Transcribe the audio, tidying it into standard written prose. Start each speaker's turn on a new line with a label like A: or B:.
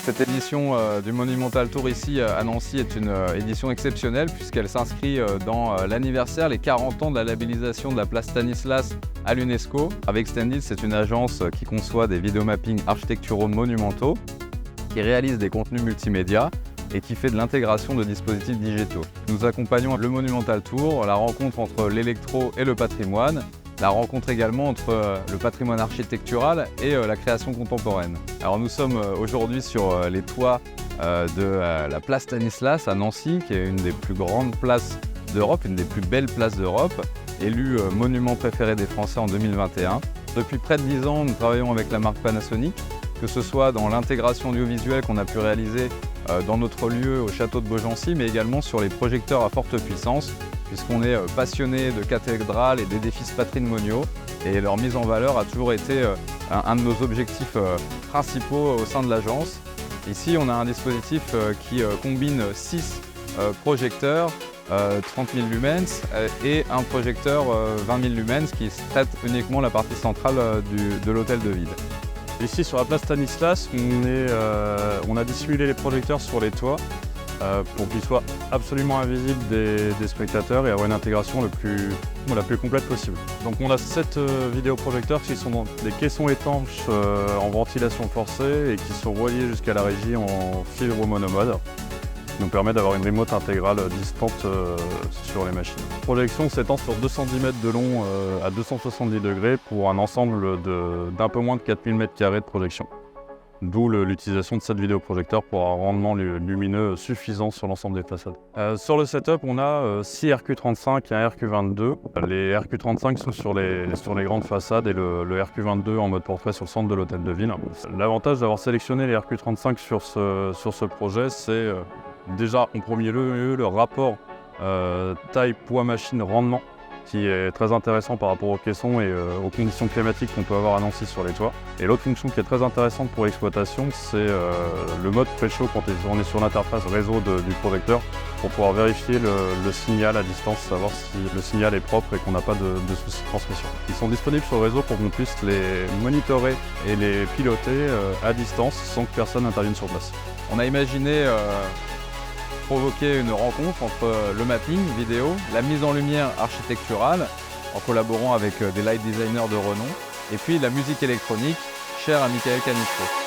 A: Cette édition du Monumental Tour ici à Nancy est une édition exceptionnelle puisqu'elle s'inscrit dans l'anniversaire, les 40 ans de la labellisation de la place Stanislas à l'UNESCO. Avec Standit, c'est une agence qui conçoit des vidéomappings architecturaux monumentaux, qui réalise des contenus multimédia et qui fait de l'intégration de dispositifs digitaux. Nous accompagnons le Monumental Tour, la rencontre entre l'électro et le patrimoine, la rencontre également entre le patrimoine architectural et la création contemporaine. Alors nous sommes aujourd'hui sur les toits de la place Stanislas à Nancy, qui est une des plus grandes places d'Europe, une des plus belles places d'Europe, élue monument préféré des Français en 2021. Depuis près de 10 ans, nous travaillons avec la marque Panasonic, que ce soit dans l'intégration audiovisuelle qu'on a pu réaliser dans notre lieu au château de Beaugency, mais également sur les projecteurs à forte puissance, puisqu'on est passionné de cathédrales et d'édifices patrimoniaux, et leur mise en valeur a toujours été un de nos objectifs principaux au sein de l'agence. Ici, on a un dispositif qui combine 6 projecteurs 30 000 lumens et un projecteur 20 000 lumens qui traite uniquement la partie centrale de l'hôtel de ville.
B: Ici sur la place Stanislas, on a dissimulé les projecteurs sur les toits pour qu'ils soient absolument invisibles des spectateurs et avoir une intégration la plus complète possible. Donc on a 7 vidéoprojecteurs qui sont dans des caissons étanches en ventilation forcée et qui sont reliés jusqu'à la régie en fibre monomode, qui nous permet d'avoir une remote intégrale distante sur les machines. La projection s'étend sur 210 mètres de long à 270 degrés pour un ensemble d'un peu moins de 4000 m² de projection. D'où l'utilisation de 7 vidéoprojecteurs pour un rendement lumineux suffisant sur l'ensemble des façades. Sur le setup, on a 6 RQ35 et un RQ22. Les RQ35 sont sur les grandes façades et le RQ22 en mode portrait sur le centre de l'hôtel de ville. L'avantage d'avoir sélectionné les RQ35 sur ce projet, c'est déjà en premier lieu le rapport taille, poids, machine, rendement, qui est très intéressant par rapport aux caissons et aux conditions climatiques qu'on peut avoir à Nancy sur les toits. Et l'autre fonction qui est très intéressante pour l'exploitation, c'est le mode pré-chaud quand on est sur l'interface réseau du projecteur pour pouvoir vérifier le signal à distance, savoir si le signal est propre et qu'on n'a pas de soucis de transmission. Ils sont disponibles sur le réseau pour qu'on puisse les monitorer et les piloter à distance sans que personne n'intervienne sur place.
A: On a imaginé provoquer une rencontre entre le mapping vidéo, la mise en lumière architecturale, en collaborant avec des light designers de renom, et puis la musique électronique, chère à Michael Canistro.